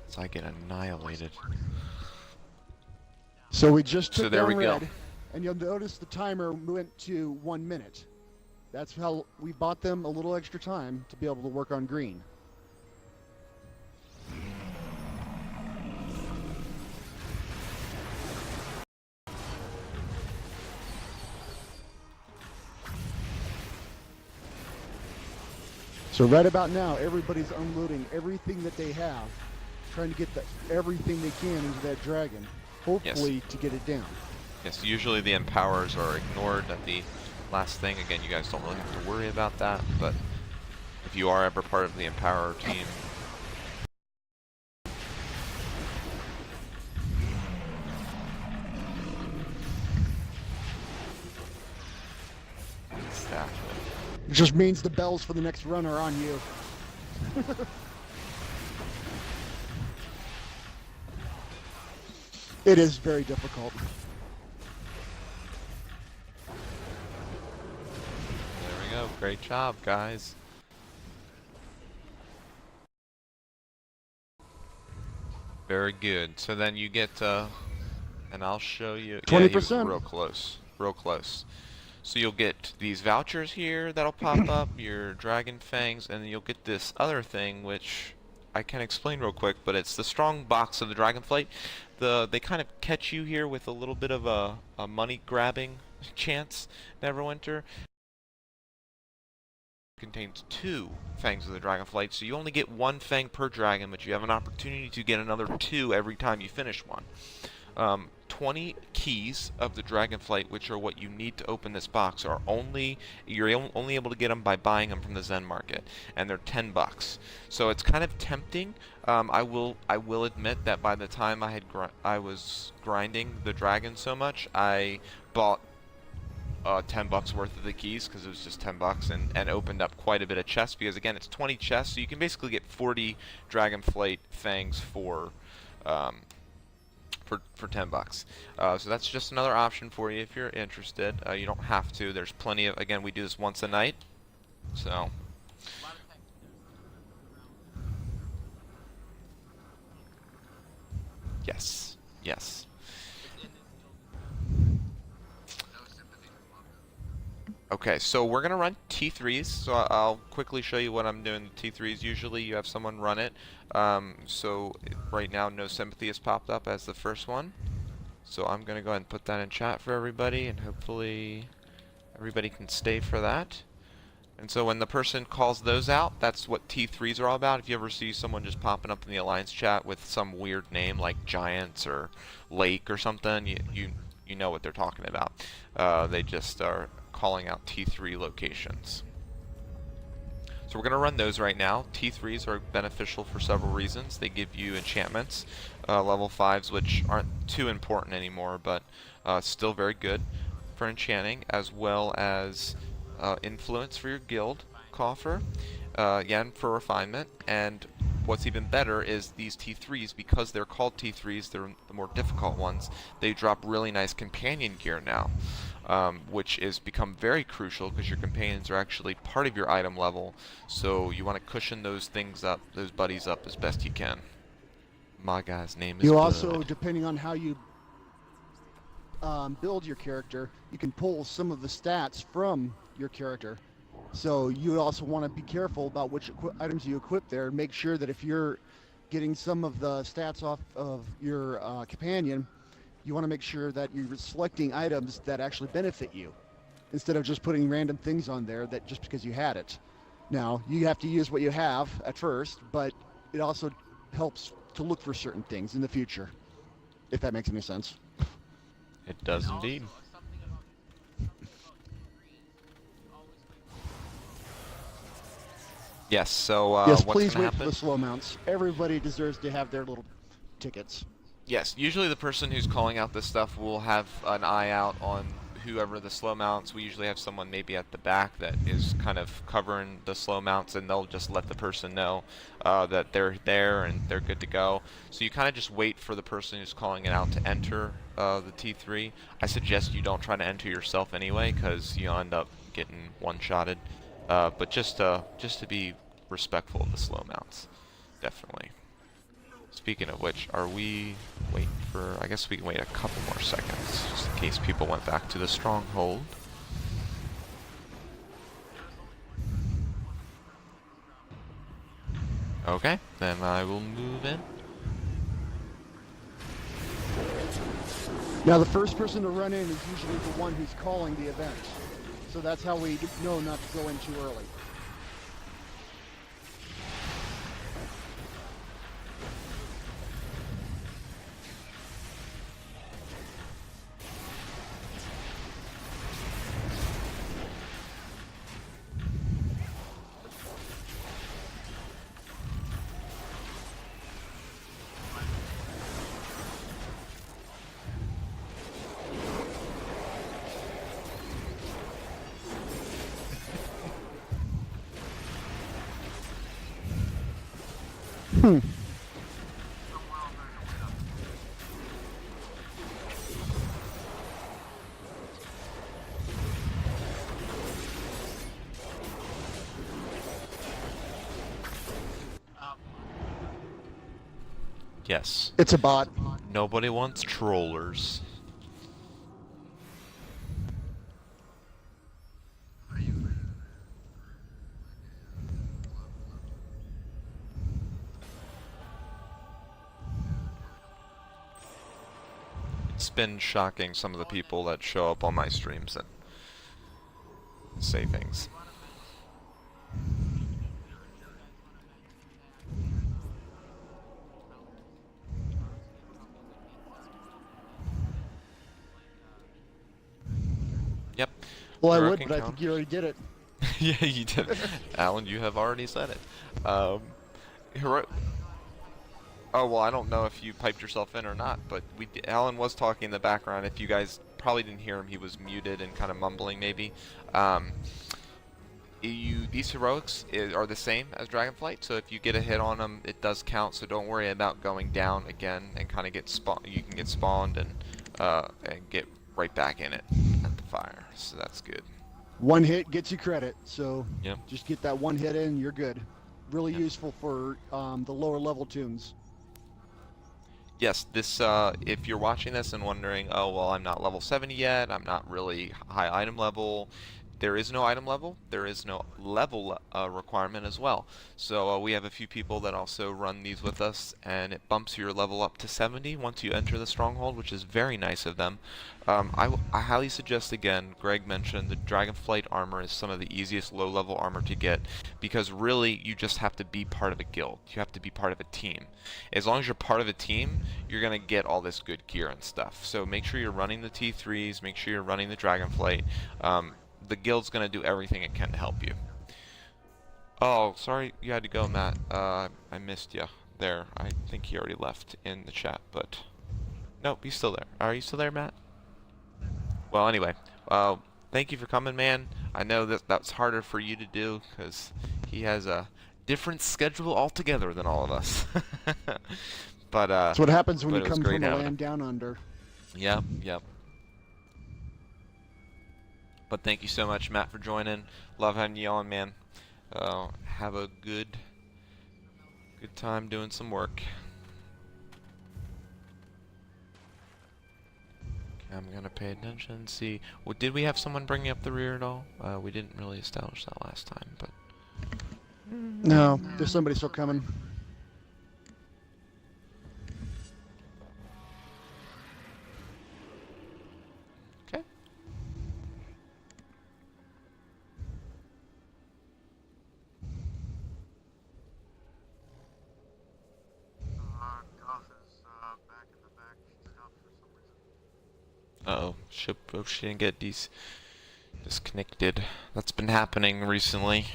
So I get annihilated. So we just So took there down we go. red, and you'll notice the timer went to 1 minute. That's how we bought them a little extra time to be able to work on green. So right about now, everybody's unloading everything that they have, trying to get everything they can into that dragon, hopefully to get it down. Yes, usually the empowers are ignored at the last thing. Again, you guys don't really have to worry about that, but if you are ever part of the empower team, staff it. It just means the bells for the next run are on you. It is very difficult. There we go. Great job, guys. Very good. So then you get, and I'll show you. 20%. Real close. Real close. So you'll get these vouchers here that'll pop up, your dragon fangs, and then you'll get this other thing, which I can explain real quick, but it's the strong box of the Dragonflight. They kind of catch you here with a little bit of a money grabbing chance, Neverwinter. Contains 2 fangs of the Dragonflight, so you only get 1 fang per dragon, but you have an opportunity to get another 2 every time you finish one. 20 keys of the Dragonflight, which are what you need to open this box, are you're only able to get them by buying them from the Zen market, and they're $10. So it's kind of tempting. I will admit that by the time I was grinding the dragon so much, I bought $10 worth of the keys because it was just $10 and opened up quite a bit of chests, because again it's 20 chests, so you can basically get 40 Dragonflight fangs for $10. So that's just another option for you if you're interested. You don't have to. There's plenty of, again, we do this once a night. So yes. Yes. Okay, so we're gonna run T3s. So I'll quickly show you what I'm doing. T3s. Usually you have someone run it. So right now, No Sympathy has popped up as the first one. So I'm gonna go ahead and put that in chat for everybody, and hopefully everybody can stay for that. And so when the person calls those out, that's what T3s are all about. If you ever see someone just popping up in the Alliance chat with some weird name like Giants or Lake or something, you know what they're talking about. They just are calling out T3 locations. So we're going to run those right now. T3s are beneficial for several reasons. They give you enchantments, level 5s, which aren't too important anymore, but still very good for enchanting, as well as influence for your guild coffer, again for refinement, and what's even better is these T3s, because they're called T3s, they're the more difficult ones, they drop really nice companion gear now. which is become very crucial because your companions are actually part of your item level. So you want to cushion those things up, those buddies up as best you can. My guy's name is You also, Bud. depending on how you build your character, you can pull some of the stats from your character. So you also want to be careful about which items you equip there, and make sure that if you're getting some of the stats off of your companion, you want to make sure that you're selecting items that actually benefit you, instead of just putting random things on there that just because you had it. Now, you have to use what you have at first, but it also helps to look for certain things in the future, if that makes any sense. It does indeed. Yes, so Yes, what's please going to wait for happen? the slow mounts. Everybody deserves to have their little tickets. Yes, usually the person who's calling out this stuff will have an eye out on whoever the slow mounts. We usually have someone maybe at the back that is kind of covering the slow mounts, and they'll just let the person know that they're there and they're good to go. So you kind of just wait for the person who's calling it out to enter the T3. I suggest you don't try to enter yourself anyway, because you'll end up getting one-shotted. But just to be respectful of the slow mounts, definitely. Speaking of which, are we waiting for... I guess we can wait a couple more seconds, just in case people went back to the Stronghold. Okay, then I will move in. Now, the first person to run in is usually the one who's calling the event. So that's how we know not to go in too early. Hmm. Yes. It's a bot. Nobody wants trollers. It's been shocking, some of the people that show up on my streams and say things. Yep. Well, I Heroic would, but I encounter. think you already did it. Yeah, you did. Alan, you have already said it. Hero... Oh, well, I don't know if you piped yourself in or not, but Alan was talking in the background. If you guys probably didn't hear him, he was muted and kind of mumbling maybe. These heroics are the same as Dragonflight, so if you get a hit on them, it does count. So don't worry about going down again and kind of get spawned. You can get spawned and get right back in it at the fire. So that's good. One hit gets you credit, so Yep. just get that one hit in, you're good. Really Yep. useful for the lower level tunes. Yes, this, if you're watching this and wondering, oh, well, I'm not level 70 yet, I'm not really high item level, there is no item level, there is no level requirement as well. So we have a few people that also run these with us, and it bumps your level up to 70 once you enter the Stronghold, which is very nice of them. I highly suggest, again, Greg mentioned the Dragonflight armor is some of the easiest low-level armor to get, because really you just have to be part of a guild. You have to be part of a team. As long as you're part of a team, you're going to get all this good gear and stuff. So make sure you're running the T3s, make sure you're running the Dragonflight. The guild's going to do everything it can to help you. Oh, sorry you had to go, Matt. I missed you there. I think he already left in the chat, but... Nope, he's still there. Are you still there, Matt? Well, anyway, thank you for coming, man. I know that that's harder for you to do, because he has a different schedule altogether than all of us. But, That's what happens when but you it was come great from a having him. land down under. Yep, yep. But thank you so much, Matt, for joining. Love having you on, man. Have a good time doing some work. Okay, I'm gonna pay attention. See, well, did we have someone bringing up the rear at all? We didn't really establish that last time, but No, there's somebody still coming. okay. Goth is back in the back. She stopped for some reason. Uh-oh, she didn't get disconnected. That's been happening recently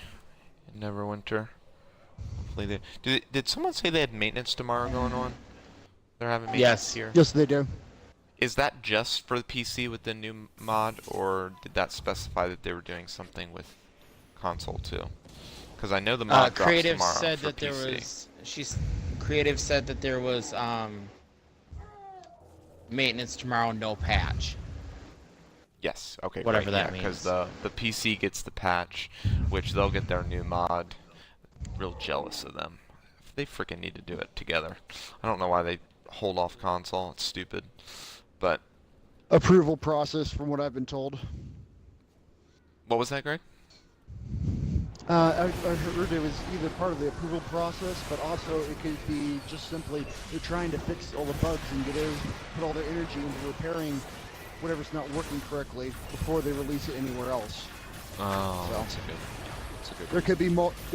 in Neverwinter. Hopefully did someone say they had maintenance tomorrow going on? They're having maintenance Yes. here. Yes, they do. Is that just for the PC with the new mod, or did that specify that they were doing something with console too? Because I know the mod drops Creative tomorrow said for that there PC. was. Creative said that there was maintenance tomorrow, no patch. Yes. Okay. Whatever great, that Because means. the PC gets the patch, which they'll get their new mod. Real jealous of them. They freaking need to do it together. I don't know why they hold off console. It's stupid. But Approval process, from what I've been told. what was that, Greg? I heard it was either part of the approval process, but also it could be just simply they're trying to fix all the bugs and put all their energy into repairing whatever's not working correctly before they release it anywhere else. Oh, So, that's a good. there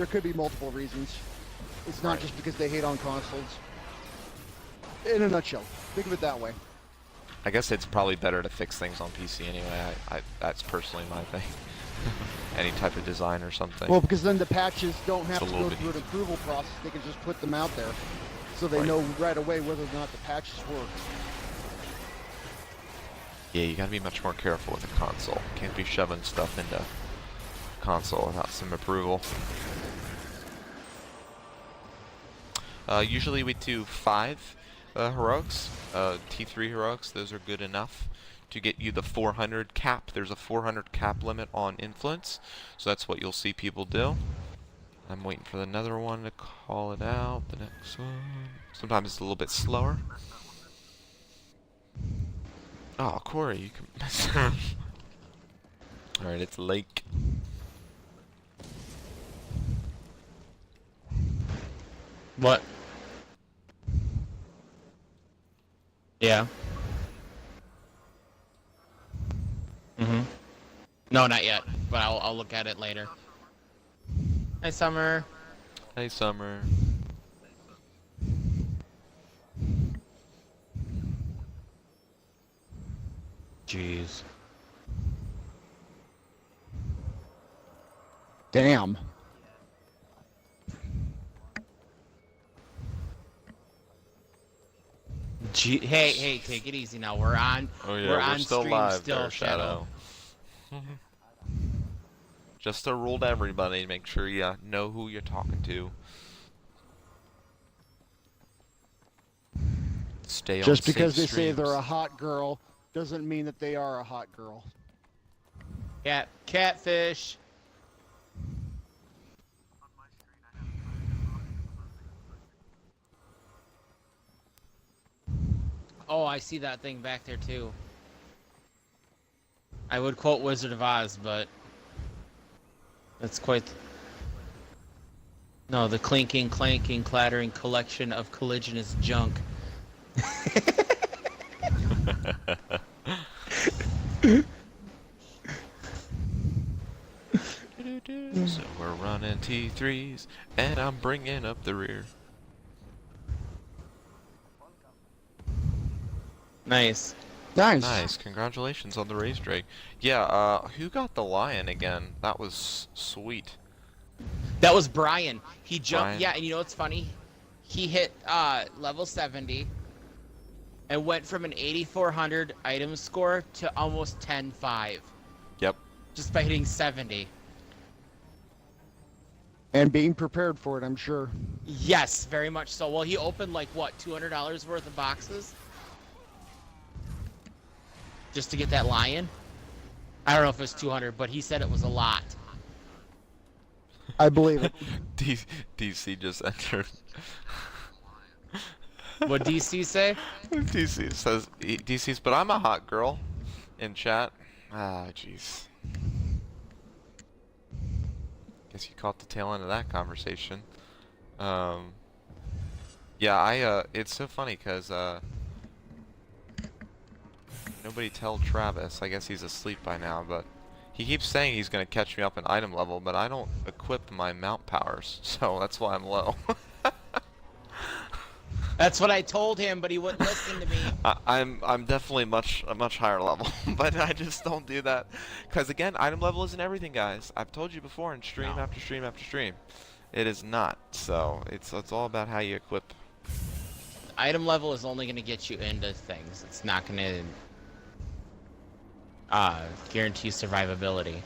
could be multiple reasons. It's not Right. just because they hate on consoles. In a nutshell, think of it that way. I guess it's probably better to fix things on PC anyway. That's personally my thing. Any type of design or something. Well, because then the patches don't have It's a to little go bit through an easier. approval process. They can just put them out there, so they Right. know right away whether or not the patches work. Yeah, you gotta be much more careful with the console. Can't be shoving stuff into console without some approval. Usually we do 5 heroics, T3 heroics. Those are good enough to get you the 400 cap. There's a 400 cap limit on influence, so that's what you'll see people do. I'm waiting for another one to call it out. The next one. Sometimes it's a little bit slower. Oh, Corey, you can. Alright, it's Lake. What? Yeah. No, not yet, but I'll look at it later. Hi, Summer. Hey, Summer. Jeez. Damn. Hey, take it easy now. We're on. Oh yeah, we're on still stream live still, there, Shadow. Just a rule to everybody, make sure you know who you're talking to. Stay on Just because they safe say they're a streams. hot girl doesn't mean that they are a hot girl. Catfish. On my screen, I have Oh, I see that thing back there too. I would quote Wizard of Oz, but that's quite. No, the clinking, clanking, clattering collection of colliginous junk. So we're running T3s, and I'm bringing up the rear. Nice. Nice. Nice, congratulations on the race, Drake. Yeah, who got the lion again? That was sweet. That was Brian. He jumped. Brian. Yeah, and you know what's funny? He hit level 70 and went from an 8400 item score to almost 10.5 Yep. just by hitting 70. And being prepared for it, I'm sure. Yes, very much so. Well, he opened like what, $200 worth of boxes just to get that lion. I don't know if it was 200, but he said it was a lot. I believe it. D DC just entered. What DC say? DC says DC's, but I'm a hot girl in chat. Ah, jeez. Guess you caught the tail end of that conversation. Yeah, it's so funny because nobody tell Travis. I guess he's asleep by now, but he keeps saying he's gonna catch me up in item level, but I don't equip my mount powers, so that's why I'm low. That's what I told him, but he wouldn't listen to me. I'm definitely a much higher level, but I just don't do that because again, item level isn't everything, guys. I've told you before in stream No. after stream after stream. It is not. So it's all about how you equip. Item level is only going to get you into things. It's not going to guarantee survivability.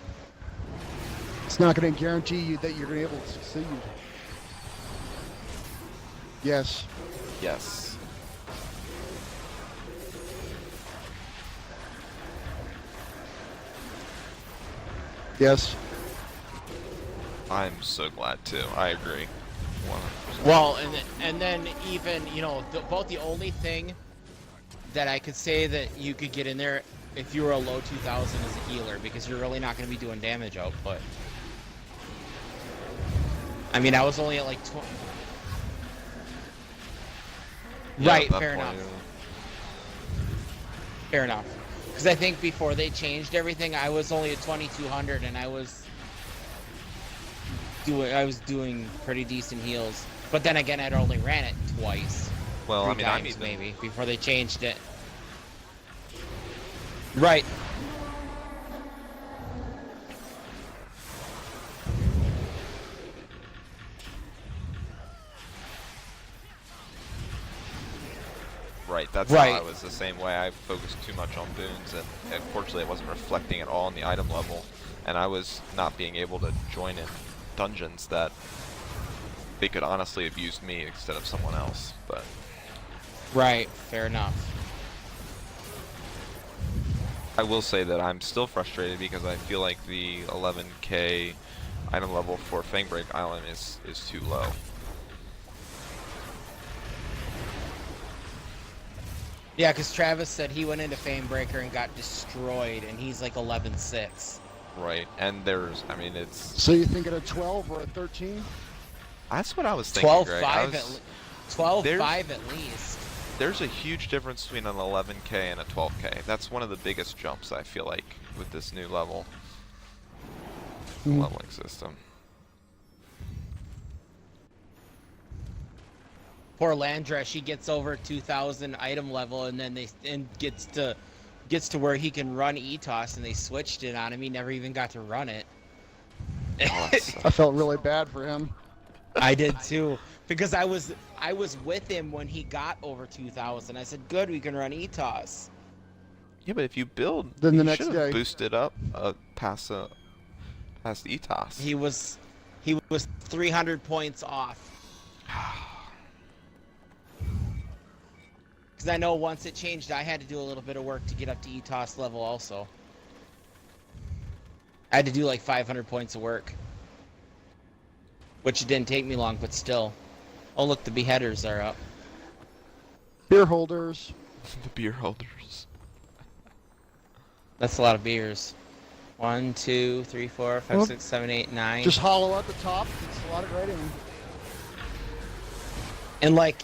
It's not going to guarantee you that you're going to be able to succeed. Yes. Yes. Yes. I'm so glad too. I agree. 100%. Well, and then even, you know, about the only thing that I could say that you could get in there if you were a low 2000 as a healer, because you're really not going to be doing damage output. I mean, I was only at like 20. Yeah, Right, at that fair point, enough. Fair enough. Because I think before they changed everything, I was only at 2200 and I was doing pretty decent heals. But then again, I'd only ran it twice. Well, I Three mean, I'm times even maybe before they changed it. Right. right. That's Right. how I was the same way. I focused too much on boons, and unfortunately, it wasn't reflecting at all on the item level, and I was not being able to join in dungeons that they could honestly have used me instead of someone else. But Right. Fair enough. I will say that I'm still frustrated because I feel like the 11k item level for Fangbreak Island is too low. Yeah, because Travis said he went into Famebreaker and got destroyed, and he's like 11-6. Right, and there's, I mean, it's... So you think at a 12 or a 13? That's what I was thinking, Greg. 12-5 at least. There's a huge difference between an 11k and a 12k. That's one of the biggest jumps, I feel like, with this new leveling system. Poor Landra, she gets over 2000 item level, and then gets to where he can run ETOS, and they switched it on him. He never even got to run it. Oh, I felt really bad for him. I did too, because I was with him when he got over 2000. I said, "Good, we can run ETOS." yeah, but if you build, Then the you next should have day. boosted up past ETOS. He was 300 points off. Because I know once it changed, I had to do a little bit of work to get up to ETOS level also. I had to do like 500 points of work. Which didn't take me long, but still. Oh look, the beheaders are up. Beer holders. The beer holders. That's a lot of beers. 1, 2, 3, 4, 5, Well, 6, 7, 8, 9. Just hollow at the top. It's a lot of writing. And like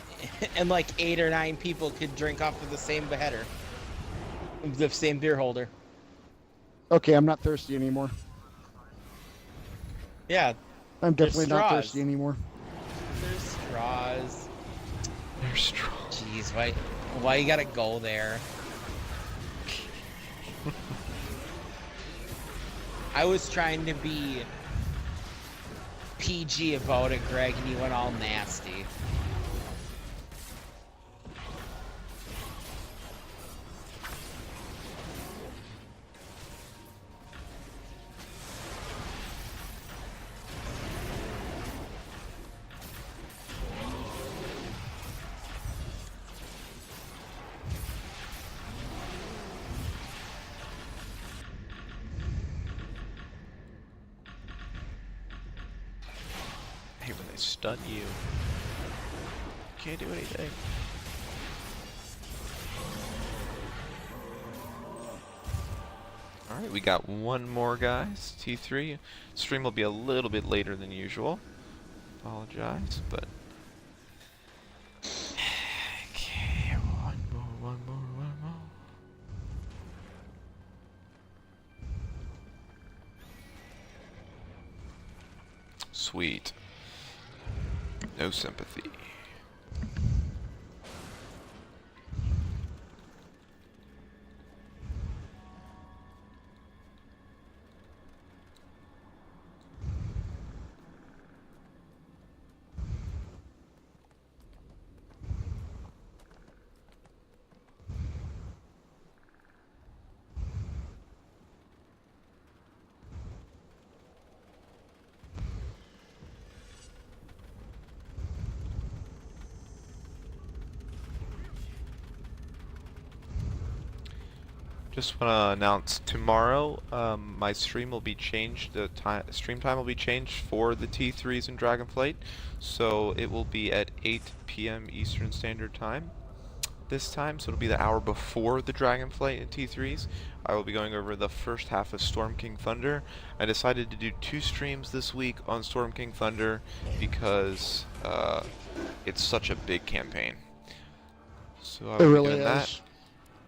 8 or 9 people could drink off of the same beheader. The same beer holder. Okay, I'm not thirsty anymore. Yeah, I'm There's definitely not straws. thirsty anymore. there's straws. They're strong. Jeez, why you gotta go there? I was trying to be PG about it, Greg, and you went all nasty. I hate when they stun you. Can't do anything. Alright, we got one more, guys. T3. Stream will be a little bit later than usual. Apologize, but... Okay, one more. Sweet. No sympathy. Just want to announce tomorrow, my stream will be changed. The stream time will be changed for the T3s and Dragonflight, so it will be at 8 p.m. Eastern Standard Time this time. So it'll be the hour before the Dragonflight and T3s. I will be going over the first half of Storm King Thunder. I decided to do 2 streams this week on Storm King Thunder because it's such a big campaign. So I It will be really doing is. that.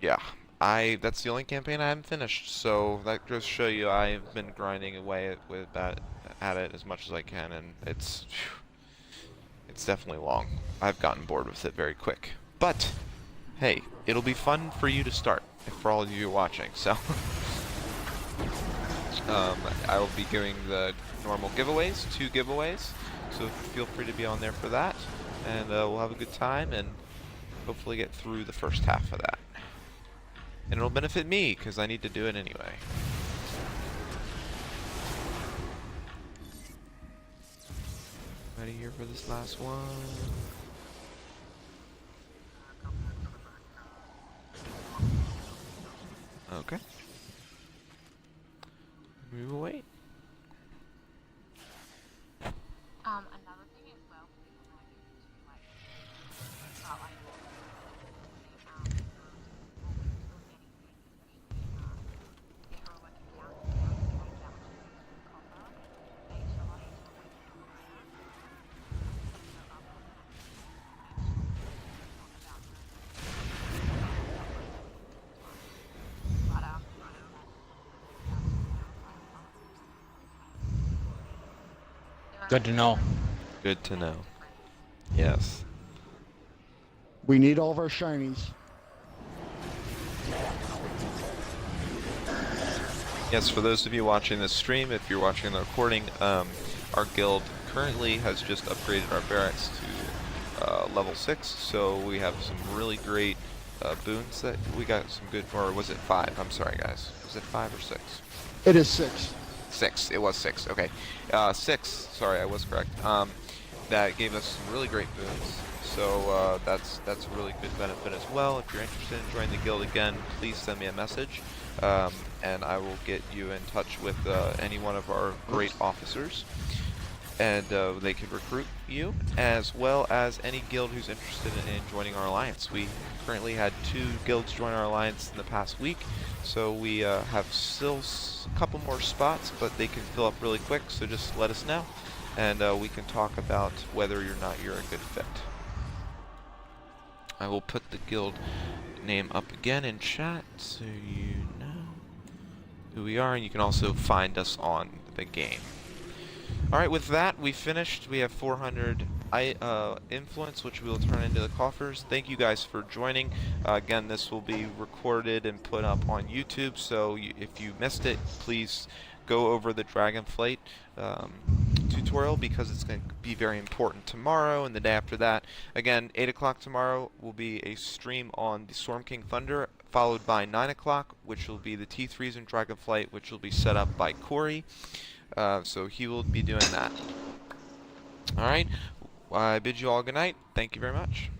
Yeah. That's the only campaign I haven't finished, so that just show you I've been grinding away at it as much as I can, and it's definitely long. I've gotten bored with it very quick. But hey, it'll be fun for you to start, for all of you watching. So I will be doing the normal giveaways, 2 giveaways, so feel free to be on there for that, and we'll have a good time and hopefully get through the first half of that. And it'll benefit me, because I need to do it anyway. Ready here for this last one? Okay. We will wait. Another thing as well, people might get into like start like if you're working down copper, make sure like Good to know. Good to know. Yes. We need all of our shinies. Yes, for those of you watching this stream, if you're watching the recording, our guild currently has just upgraded our barracks to level 6, so we have some really great boons that we got some good, or was it 5? I'm sorry guys. Was it 5 or 6? It is 6. 6. It was 6. Okay. 6. Sorry, I was correct. That gave us some really great boons. So that's a really good benefit as well. If you're interested in joining the guild again, please send me a message, and I will get you in touch with any one of our great officers, and they can recruit you, as well as any guild who's interested in joining our alliance. We currently had 2 guilds join our alliance in the past week, so we have still a couple more spots, but they can fill up really quick, so just let us know, and we can talk about whether or not you're a good fit. I will put the guild name up again in chat so you know who we are, and you can also find us on the game. Alright, with that, we finished. We have 400 influence, which we will turn into the coffers. Thank you guys for joining. Again, this will be recorded and put up on YouTube, so if you missed it, please go over the Dragonflight tutorial, because it's going to be very important tomorrow and the day after that. Again, 8 o'clock tomorrow will be a stream on the Storm King Thunder, followed by 9 o'clock, which will be the T3s and Dragonflight, which will be set up by Corey. So he will be doing that. Alright, I bid you all good night. Thank you very much.